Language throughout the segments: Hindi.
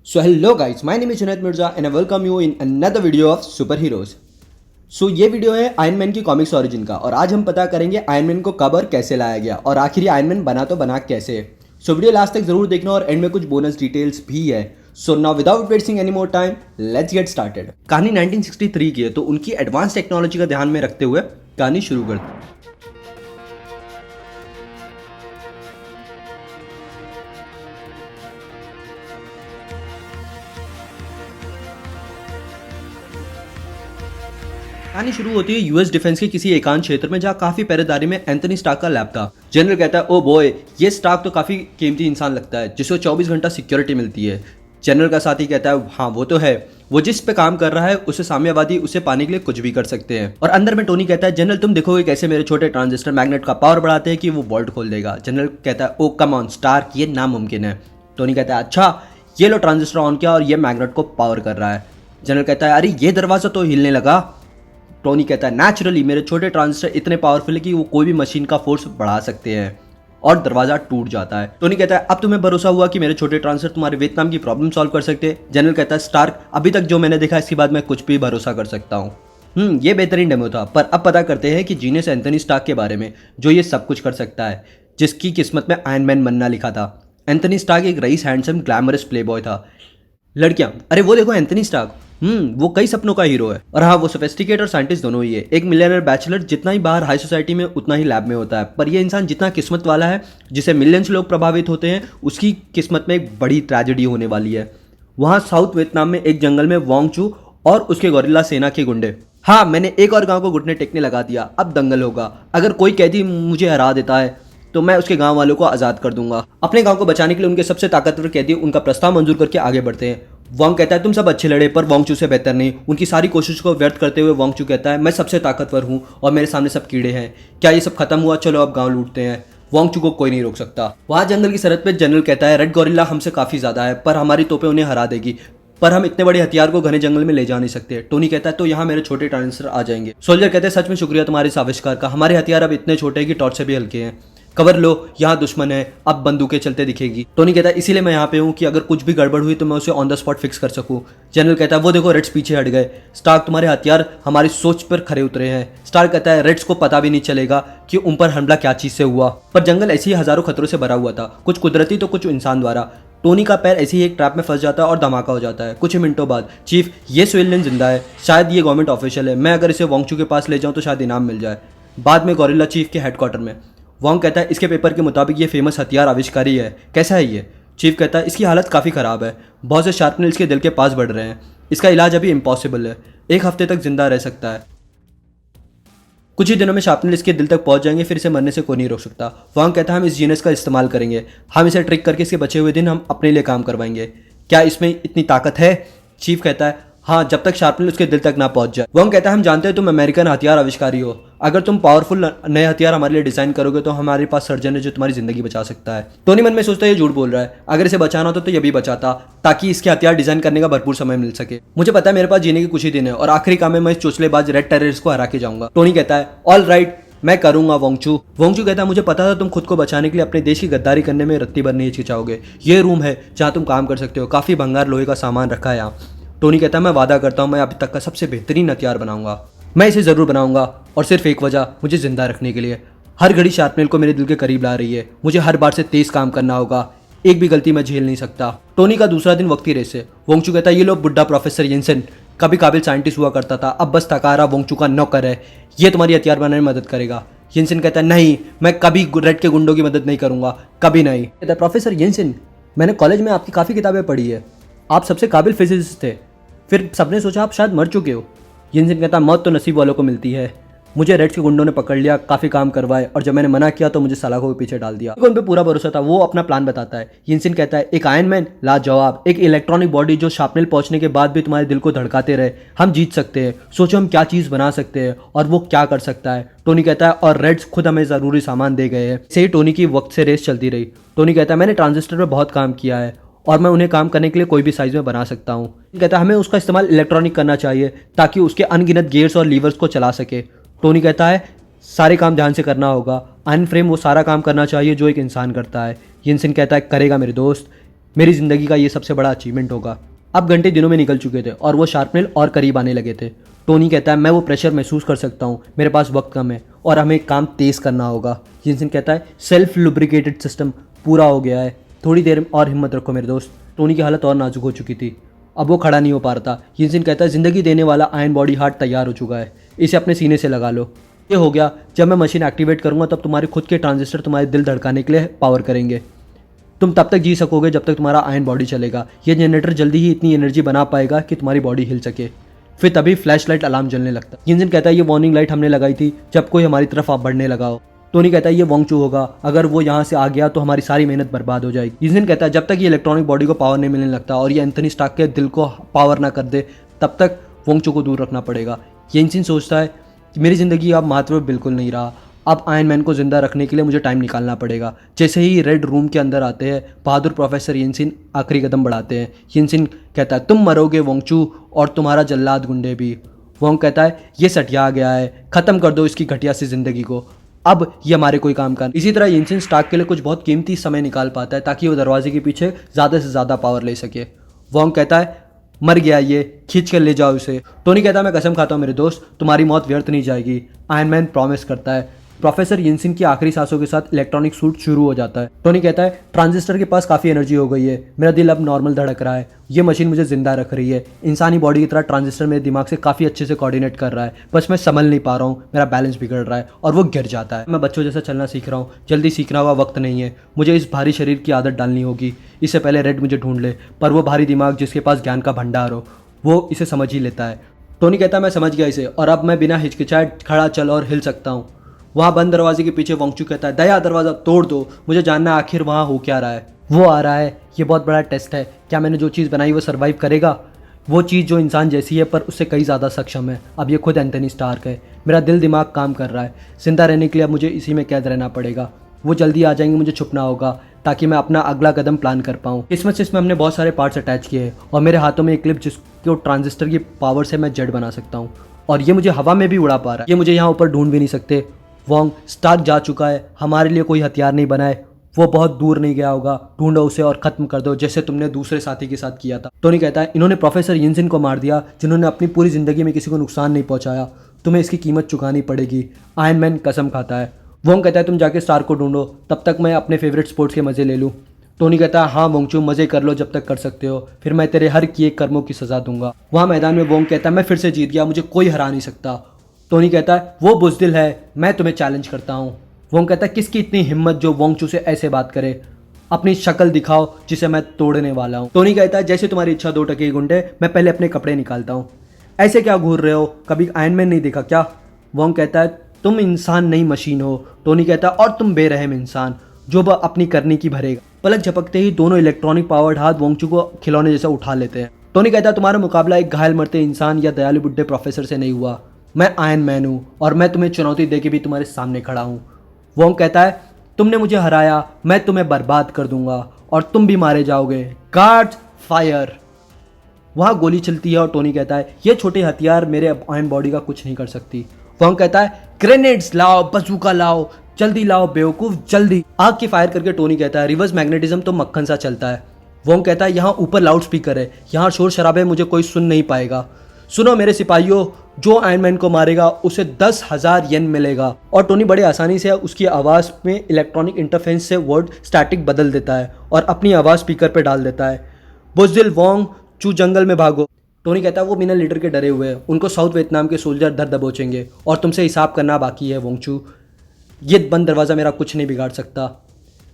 So hello guys, my name is Junaid Mirza and I welcome you in another video of Super Heroes. So ये वीडियो है आयरन मैन की कॉमिक्स ओरिजिन का और आज हम पता करेंगे आयरन मैन को कब और कैसे लाया गया और आखिर ये आयरन मैन बना तो बना कैसे। सो वीडियो लास्ट तक जरूर देखना और एंड में कुछ बोनस डिटेल्स भी है। So now without wasting any more time let's get started. कहानी 1963 की है तो उनकी एडवांस टेक्नोलॉजी का ध्यान में रखते हुए कहानी शुरू करते हैं। कहानी शुरू होती है यूएस डिफेंस के किसी एकांत क्षेत्र में जहां काफी पहरेदारी में एंथनी स्टार्क का लैब था। जनरल कहता है ओ बॉय, ये स्टार्क तो काफी कीमती इंसान लगता है जिसको 24 घंटा सिक्योरिटी मिलती है। जनरल का साथी कहता है हाँ वो तो है, वो जिस पे काम कर रहा है उसे साम्यवादी उसे पाने के लिए कुछ भी कर सकते हैं। और अंदर में टोनी कहता है जनरल तुम देखोगे कैसे मेरे छोटे ट्रांजिस्टर मैग्नेट का पावर बढ़ाते हैं कि वो वॉल्ट खोल देगा। जनरल कहता है ओ कम ऑन स्टार्क, ये नामुमकिन है। टोनी कहता है अच्छा, ये लो ट्रांजिस्टर ऑन किया और ये मैग्नेट को पावर कर रहा है। जनरल कहता है अरे ये दरवाजा तो हिलने लगा। टोनी कहता है नेचुरली मेरे छोटे ट्रांजिस्टर इतने पावरफुल है कि वो कोई भी मशीन का फोर्स बढ़ा सकते हैं और दरवाजा टूट जाता है। टोनी कहता है अब तुम्हें भरोसा हुआ कि मेरे छोटे ट्रांजिस्टर तुम्हारे वियतनाम की प्रॉब्लम सॉल्व कर सकते हैं। जनरल कहता है स्टार्क, अभी तक जो मैंने देखा इसके बाद मैं कुछ भी भरोसा कर सकता हूँ। ये बेहतरीन डेमो था, पर अब पता करते हैं कि जीनियस एंथनी स्टार्क के बारे में जो ये सब कुछ कर सकता है, जिसकी किस्मत में आयरन मैन बनना लिखा था। एंथनी स्टार्क एक रईस हैंडसम ग्लैमरस प्लेबॉय था। लड़कियां अरे वो देखो एंथनी स्टार्क, वो कई सपनों का हीरो है। और हाँ वो सोफिस्टिकेट और साइंटिस्ट दोनों ही है। एक मिलियनर बैचलर जितना ही बाहर हाई सोसाइटी में उतना ही लैब में होता है, पर यह इंसान जितना किस्मत वाला है जिसे मिलियंस लोग प्रभावित होते हैं उसकी किस्मत में एक बड़ी ट्रेजेडी होने वाली है। वहाँ साउथ वियतनाम में एक जंगल में वोंग चू और उसके गोरिल्ला सेना के गुंडे, हाँ मैंने एक और गाँव को घुटने टेकने लगा दिया, अब दंगल होगा। अगर कोई कैदी मुझे हरा देता है तो मैं उसके गांव वालों को आज़ाद कर दूंगा। अपने गांव को बचाने के लिए उनके सबसे ताकतवर कैदी उनका प्रस्ताव मंजूर करके आगे बढ़ते हैं। वोंग कहता है तुम सब अच्छे लड़े पर वोंग चू से बेहतर नहीं। उनकी सारी कोशिश को व्यर्थ करते हुए वोंग चू कहता है मैं सबसे ताकतवर हूँ और मेरे सामने सब कीड़े हैं। क्या ये सब खत्म हुआ? चलो अब गाँव लूटते हैं। वोंग चू को कोई नहीं रोक सकता। वहाँ जंगल की सरहद पे जनरल कहता है रेड गोरिल्ला हमसे काफ़ी ज़्यादा है पर हमारी तोपें उन्हें हरा देगी, पर हम इतने बड़े हथियार को घने जंगल में ले जा नहीं सकते। टोनी कहता है तो यहाँ मेरे छोटे ट्रांजिस्टर आ जाएंगे। सोल्जर कहते हैं सच में शुक्रिया तुम्हारे इस आविष्कार का, हमारे हथियार अब इतने छोटे हैं कि टॉर्च से भी हल्के हैं। कवर लो, यहाँ दुश्मन है, अब बंदूकें चलते दिखेगी। टोनी कहता है इसीलिए मैं यहाँ पे हूँ कि अगर कुछ भी गड़बड़ हुई तो मैं उसे ऑन द स्पॉट फिक्स कर सकूँ। जनरल कहता है वो देखो रेड्स पीछे हट गए। स्टार्क तुम्हारे हथियार हमारी सोच पर खरे उतरे हैं। स्टार्क कहता है रेड्स को पता भी नहीं चलेगा कि उन पर हमला क्या चीज़ से हुआ। पर जंगल ऐसे ही हजारों खतरों से भरा हुआ था, कुछ कुदरती तो कुछ इंसान द्वारा। टोनी का पैर ऐसे ही एक ट्रैप में फंस जाता है और धमाका हो जाता है। कुछ ही मिनटों बाद चीफ, ये सिविलियन जिंदा है, शायद ये गवर्नमेंट ऑफिशियल है, मैं अगर इसे वोंग चू के पास ले जाऊँ तो शायद इनाम मिल जाए। बाद में गोरिल्ला चीफ के हेडक्वार्टर में वोंग कहता है इसके पेपर के मुताबिक ये फेमस हथियार आविष्कारी है, कैसा है ये? चीफ कहता है इसकी हालत काफ़ी ख़राब है, बहुत से शार्पनर इसके दिल के पास बढ़ रहे हैं, इसका इलाज अभी इम्पॉसिबल है, 1 हफ्ते तक जिंदा रह सकता है। कुछ ही दिनों में शार्पनर इसके दिल तक पहुंच जाएंगे, फिर इसे मरने से कोई नहीं रोक सकता। वोंग कहता है हम इस जीनस का इस्तेमाल करेंगे, हम इसे ट्रिक करके इसके बचे हुए दिन हम अपने लिए काम करवाएंगे। क्या इसमें इतनी ताकत है? चीफ कहता है हाँ, जब तक शार्पनर उसके दिल तक ना पहुंच जाए। वोंग कहता है हम जानते हैं तुम अमेरिकन हथियार आविष्कारी हो, अगर तुम पावरफुल नए हथियार हमारे लिए डिजाइन करोगे तो हमारे पास सर्जन है जो तुम्हारी जिंदगी बचा सकता है। टोनी मन में सोचता है ये झूठ बोल रहा है, अगर इसे बचाना होता तो ये भी बचाता ताकि इसके हथियार डिजाइन करने का भरपूर समय मिल सके। मुझे पता है मेरे पास जीने के कुछ ही दिन है और आखिरी काम में मैं इस चोचलेबाज रेड टेररिस्ट को हरा के जाऊंगा। टोनी कहता है ऑल राइट, मैं करूंगा वोंग चू। वोंग चू कहता है मुझे पता था तुम खुद को बचाने के लिए अपने देश की गद्दारी करने में रत्ती भर नहीं हिचकिचाओगे। ये रूम है जहाँ तुम काम कर सकते हो, काफ़ी भंगार लोहे का सामान रखा है यहाँ। टोनी कहता है मैं वादा करता हूँ मैं अभी तक का सबसे बेहतरीन हथियार बनाऊंगा, मैं इसे ज़रूर बनाऊंगा और सिर्फ एक वजह, मुझे जिंदा रखने के लिए। हर घड़ी शार्पनर को मेरे दिल के करीब ला रही है, मुझे हर बार से तेज़ काम करना होगा, एक भी गलती मैं झेल नहीं सकता। टोनी का दूसरा दिन वक्ती रेस है। वोंग चू कहता है ये लो बुड्ढा प्रोफेसर येंसन, कभी काबिल साइंटिस्ट हुआ करता था, अब बस थकारा वोंग चू का नौकर है, ये तुम्हारी हथियार बनाने में मदद करेगा। येंसन कहता है नहीं, मैं कभी रेड के गुंडों की मदद नहीं करूंगा, कभी नहीं। कहता है प्रोफेसर येंसन, मैंने कॉलेज में आपकी काफ़ी किताबें पढ़ी है, आप सबसे काबिल फिजिसिस्ट थे, फिर सबने सोचा आप शायद मर चुके हो। येंसन कहता मौत तो नसीब वालों को मिलती है, मुझे रेड्स के गुंडों ने पकड़ लिया, काफ़ी काम करवाए और जब मैंने मना किया तो मुझे सलाखों के पीछे डाल दिया। उन पे पूरा भरोसा था, वो अपना प्लान बताता है। येंसन कहता है एक आयरन मैन लाजवाब, एक इलेक्ट्रॉनिक बॉडी जो शार्पनर पहुंचने के बाद भी तुम्हारे दिल को धड़काते रहे, हम जीत सकते हैं, सोचो हम क्या चीज़ बना सकते हैं और वो क्या कर सकता है। टोनी कहता है और रेड्स खुद हमें ज़रूरी सामान दे गए हैं। सही टोनी की वक्त से रेस चलती रही। टोनी कहता है मैंने ट्रांजिस्टर पर बहुत काम किया है और मैं उन्हें काम करने के लिए कोई भी साइज में बना सकता हूँ। कहता है हमें उसका इस्तेमाल इलेक्ट्रॉनिक करना चाहिए ताकि उसके अनगिनत गियर्स और लीवर्स को चला सके। टोनी कहता है सारे काम ध्यान से करना होगा, आयरन फ्रेम वो सारा काम करना चाहिए जो एक इंसान करता है। येंसन कहता है करेगा मेरे दोस्त, मेरी ज़िंदगी का ये सबसे बड़ा अचीवमेंट होगा। अब घंटे दिनों में निकल चुके थे और वो शार्पनेल और करीब आने लगे थे। टोनी कहता है मैं वो प्रेशर महसूस कर सकता हूँ, मेरे पास वक्त कम है और हमें काम तेज़ करना होगा। जिनसिन कहता है सेल्फ लुब्रिकेटेड सिस्टम पूरा हो गया है, थोड़ी देर और हिम्मत रखो मेरे दोस्त। टोनी की हालत और नाजुक हो चुकी थी, अब वो खड़ा नहीं हो पा रहा था। जिनसिन कहता है ज़िंदगी देने वाला आयन बॉडी हार्ट तैयार हो चुका है, इसे अपने सीने से लगा लो। ये हो गया, जब मैं मशीन एक्टिवेट करूँगा तब तुम्हारे खुद के ट्रांजिस्टर तुम्हारे दिल धड़काने के लिए पावर करेंगे। तुम तब तक जी सकोगे जब तक तुम्हारा आयन बॉडी चलेगा। ये जनरेटर जल्दी ही इतनी एनर्जी बना पाएगा कि तुम्हारी बॉडी हिल सके। फिर तभी फ्लैश लाइट अलार्म जलने लगता। जिनसिन कहता है ये वार्निंग लाइट हमने लगाई थी जब कोई हमारी तरफ आप बढ़ने लगा हो। टोनी कहता है ये वोंगचू होगा, अगर वो यहाँ से आ गया तो हमारी सारी मेहनत बर्बाद हो जाएगी। जिनसिन कहता है जब तक ये इलेक्ट्रॉनिक बॉडी को पावर नहीं मिलने लगता और ये एंथनी स्टार्क के दिल को पावर ना कर दे तब तक वोंगचू को दूर रखना पड़ेगा। जिनसिन सोचता है कि मेरी ज़िंदगी अब महत्व बिल्कुल नहीं रहा, अब आयरन मैन को जिंदा रखने के लिए मुझे टाइम निकालना पड़ेगा। जैसे ही रेड रूम के अंदर आते हैं बहादुर प्रोफेसर यिनसिन आखिरी कदम बढ़ाते हैं। यिनसिन कहता है तुम मरोगे वोंगचू और तुम्हारा जल्लाद गुंडे भी। वोंग कहता है ये सटिया गया है, ख़त्म कर दो इसकी घटिया सी ज़िंदगी को, अब ये हमारे कोई काम का। इसी तरह यिनसिन स्टार्क के लिए कुछ बहुत कीमती समय निकाल पाता है ताकि वो दरवाजे के पीछे ज़्यादा से ज़्यादा पावर ले सके। वोंग कहता है मर गया ये, खींच कर ले जाओ इसे। टोनी कहता है मैं कसम खाता हूँ मेरे दोस्त तुम्हारी मौत व्यर्थ नहीं जाएगी। आयरन मैन प्रॉमिस करता है। प्रोफेसर यिनसिन की आखिरी सांसों के साथ इलेक्ट्रॉनिक सूट शुरू हो जाता है। टोनी कहता है ट्रांजिस्टर के पास काफ़ी एनर्जी हो गई है, मेरा दिल अब नॉर्मल धड़क रहा है, ये मशीन मुझे जिंदा रख रही है। इंसानी बॉडी की तरह ट्रांजिस्टर मेरे दिमाग से काफ़ी अच्छे से कोऑर्डिनेट कर रहा है, बस मैं संभल नहीं पा रहा हूँ, मेरा बैलेंस बिगड़ रहा है और वो गिर जाता है। मैं बच्चों जैसा चलना सीख रहा हूँ, जल्दी सीखना हुआ वक्त नहीं है, मुझे इस भारी शरीर की आदत डालनी होगी। इससे पहले रेड मुझे ढूंढ ले, पर वो भारी दिमाग जिसके पास ज्ञान का भंडार हो वो इसे समझ ही लेता है। टोनी कहता है मैं समझ गया इसे और अब मैं बिना हिचकिचाए खड़ा चल और हिल सकता हूँ। वहाँ बंद दरवाजे के पीछे वोंगचू कहता है दया दरवाज़ा तोड़ दो, मुझे जानना है आखिर वहाँ हो क्या रहा है। वो आ रहा है, ये बहुत बड़ा टेस्ट है, क्या मैंने जो चीज़ बनाई वो सर्वाइव करेगा। वो चीज़ जो इंसान जैसी है पर उससे कई ज़्यादा सक्षम है। अब ये खुद एंथनी स्टार्क है, मेरा दिल दिमाग काम कर रहा है, जिंदा रहने के लिए अब मुझे इसी में कैद रहना पड़ेगा। वो जल्दी आ जाएंगे, मुझे छुपना होगा ताकि मैं अपना अगला कदम प्लान कर पाऊँ। किस्मत से इसमें हमने बहुत सारे पार्ट्स अटैच किए हैं और मेरे हाथों में एक क्लिप जिसको ट्रांजिस्टर की पावर से मैं जेट बना सकता हूँ और ये मुझे हवा में भी उड़ा पा रहा है। ये मुझे यहाँ ऊपर ढूंढ भी नहीं सकते। वोंग स्टार्क जा चुका है, हमारे लिए कोई हथियार नहीं बना है, वो बहुत दूर नहीं गया होगा, ढूंढो उसे और ख़त्म कर दो जैसे तुमने दूसरे साथी के साथ किया था। टोनी कहता है इन्होंने प्रोफेसर यिनसिन को मार दिया जिन्होंने अपनी पूरी ज़िंदगी में किसी को नुकसान नहीं पहुंचाया, तुम्हें इसकी कीमत चुकानी पड़ेगी। आयरन मैन कसम खाता है। वोंग कहता है तुम जाके स्टार्क को ढूंढो, तब तक मैं अपने फेवरेट स्पोर्ट्स के मज़े ले लूँ। टोनी कहता है हाँ वोंगचू मज़े कर लो जब तक कर सकते हो, फिर मैं तेरे हर किए कर्मों की सज़ा दूंगा। वहाँ मैदान में वोंग कहता है मैं फिर से जीत गया, मुझे कोई हरा नहीं सकता। टोनी कहता है वो बुज़दिल है, मैं तुम्हें चैलेंज करता हूँ। वोंग कहता है किसकी इतनी हिम्मत जो वोंगचू से ऐसे बात करे, अपनी शक्ल दिखाओ जिसे मैं तोड़ने वाला हूँ। टोनी कहता है जैसे तुम्हारी इच्छा 2 टके गुंडे, मैं पहले अपने कपड़े निकालता हूँ। ऐसे क्या घूर रहे हो, कभी आयरन मैन नहीं देखा क्या? वोंग कहता है तुम इंसान नहीं मशीन हो। टोनी कहता है और तुम बेरहम इंसान जो वह अपनी करनी की भरेगा। पलक झपकते ही दोनों इलेक्ट्रॉनिक पावर्ड हाथ वोंगचू को खिलौने जैसा उठा लेते हैं। टोनी कहता है तुम्हारा मुकाबला एक घायल मरते इंसान या दयालु बुड्ढे प्रोफेसर से नहीं हुआ, मैं आयरन मैन हूँ और मैं तुम्हें चुनौती दे के भी तुम्हारे सामने खड़ा हूँ। वोंग कहता है तुमने मुझे हराया, मैं तुम्हें बर्बाद कर दूंगा और तुम भी मारे जाओगे। Guards fire. वहाँ गोली चलती है और टोनी कहता है ये छोटे हथियार मेरे आयरन बॉडी का कुछ नहीं कर सकती। वोंग कहता है ग्रेनेड्स लाओ, बंदूका लाओ, जल्दी लाओ बेवकूफ़ जल्दी। आग की फायर करके टोनी कहता है रिवर्स मैग्नेटिज्म तो मक्खन सा चलता है। वोंग कहता है यहाँ ऊपर लाउड स्पीकर है, यहाँ शोर शराबे मुझे कोई सुन नहीं पाएगा। सुनो मेरे सिपाहियों, जो आयरन मैन को मारेगा उसे 10,000 येन मिलेगा। और टोनी बड़े आसानी से उसकी आवाज़ में इलेक्ट्रॉनिक इंटरफेरेंस से वर्ड स्टैटिक बदल देता है और अपनी आवाज़ स्पीकर पे डाल देता है। बुज़दिल वोंग चू जंगल में भागो। टोनी कहता है वो बिना लीडर के डरे हुए हैं, उनको साउथ वियतनाम के सोल्जर दर दबोचेंगे और तुमसे हिसाब करना बाकी है वोंगचू। ये बंद दरवाज़ा मेरा कुछ नहीं बिगाड़ सकता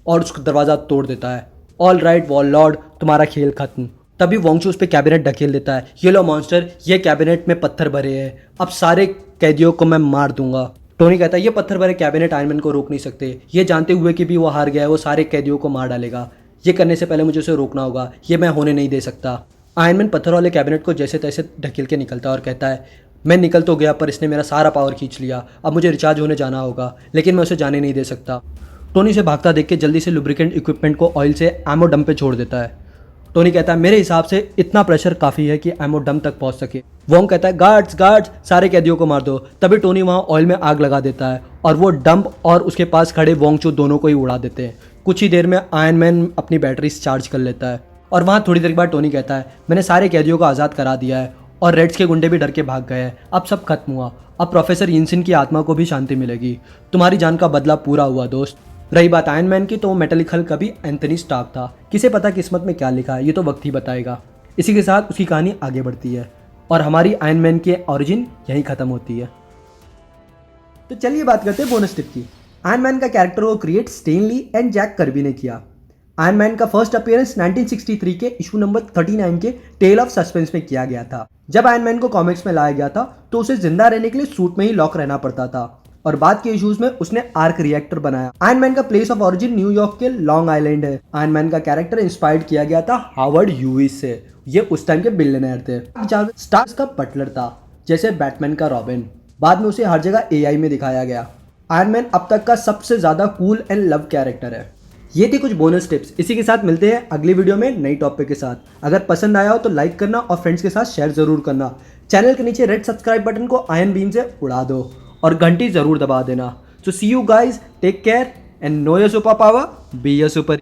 और उसका दरवाज़ा तोड़ देता है। ऑल राइट वॉल लॉर्ड, तुम्हारा खेल खत्म। तभी वोंगचू उस पर कैबिनेट ढकेल देता है। ये लो मॉन्स्टर, ये कैबिनेट में पत्थर भरे हैं, अब सारे कैदियों को मैं मार दूंगा। टोनी कहता है ये पत्थर भरे कैबिनेट आयरन मैन को रोक नहीं सकते, ये जानते हुए कि भी वो हार गया है वो सारे कैदियों को मार डालेगा। ये करने से पहले मुझे उसे रोकना होगा, ये मैं होने नहीं दे सकता। आयरन मैन पत्थर वाले कैबिनेट को जैसे तैसे ढकेल के निकलता है और कहता है मैं निकल तो गया पर इसने मेरा सारा पावर खींच लिया, अब मुझे रिचार्ज होने जाना होगा, लेकिन मैं उसे जाने नहीं दे सकता। टोनी से भागता देख के जल्दी से लुब्रिकेंट इक्विपमेंट को ऑयल से एमो डंप पे छोड़ देता है। टोनी कहता है मेरे हिसाब से इतना प्रेशर काफ़ी है कि एमो डंप तक पहुंच सके। वोंग कहता है गार्ड्स गार्ड्स, सारे कैदियों को मार दो। तभी टोनी वहाँ ऑयल में आग लगा देता है और वो डंप और उसके पास खड़े वोंगचू दोनों को ही उड़ा देते हैं। कुछ ही देर में आयरन मैन अपनी बैटरी चार्ज कर लेता है। और वहाँ थोड़ी देर बाद टोनी कहता है मैंने सारे कैदियों को आज़ाद करा दिया है और रेड्स के गुंडे भी डर के भाग गए हैं, अब सब खत्म हुआ, अब प्रोफेसर यिनसेन की आत्मा को भी शांति मिलेगी, तुम्हारी जान का बदला पूरा हुआ दोस्त। रही बात आयरन मैन की, तो मेटालिक हल्क कभी एंथनी स्टार्क था, किसे पता किस्मत में क्या लिखा है, ये तो वक्त ही बताएगा। इसी के साथ उसकी कहानी आगे बढ़ती है और हमारी आयरन मैन की ओरिजिन यहीं खत्म होती है। तो चलिए बात करते हैं बोनस टिप की। आयरन मैन का कैरेक्टर को create Stan Lee and Jack Kirby ने किया। आयरन मैन का फर्स्ट अपीयरेंस 1963 के इशू नंबर 39 के टेल ऑफ सस्पेंस में किया गया था। जब आयरन मैन को कॉमिक्स में लाया गया था तो उसे जिंदा रहने के लिए सूट में ही लॉक रहना पड़ता था और बाद के इश्यूज में उसने आर्क रिएक्टर बनाया। आयरन मैन का प्लेस ऑफ ओरिजिन न्यूयॉर्क के लॉन्ग आइलैंड है। आयरन मैन का कैरेक्टर इंस्पायर्ड किया गया था हावर्ड ह्यूइस से, ये उस टाइम के बिलियनर थे। स्टार्स का बटलर था, जैसे बैटमैन का रॉबिन। बाद में उसे हर जगह एआई में दिखाया गया। आयरन मैन अब तक का सबसे ज्यादा कूल एंड लव कैरेक्टर है। ये थी कुछ बोनस टिप्स। इसी के साथ मिलते हैं अगली वीडियो में नई टॉपिक के साथ। अगर पसंद आया हो तो लाइक करना और फ्रेंड्स के साथ शेयर जरूर करना। चैनल के नीचे रेड सब्सक्राइब बटन को आयरन बीम से उड़ा दो और घंटी जरूर दबा देना। So see you guys, take care and know your super power, be your super.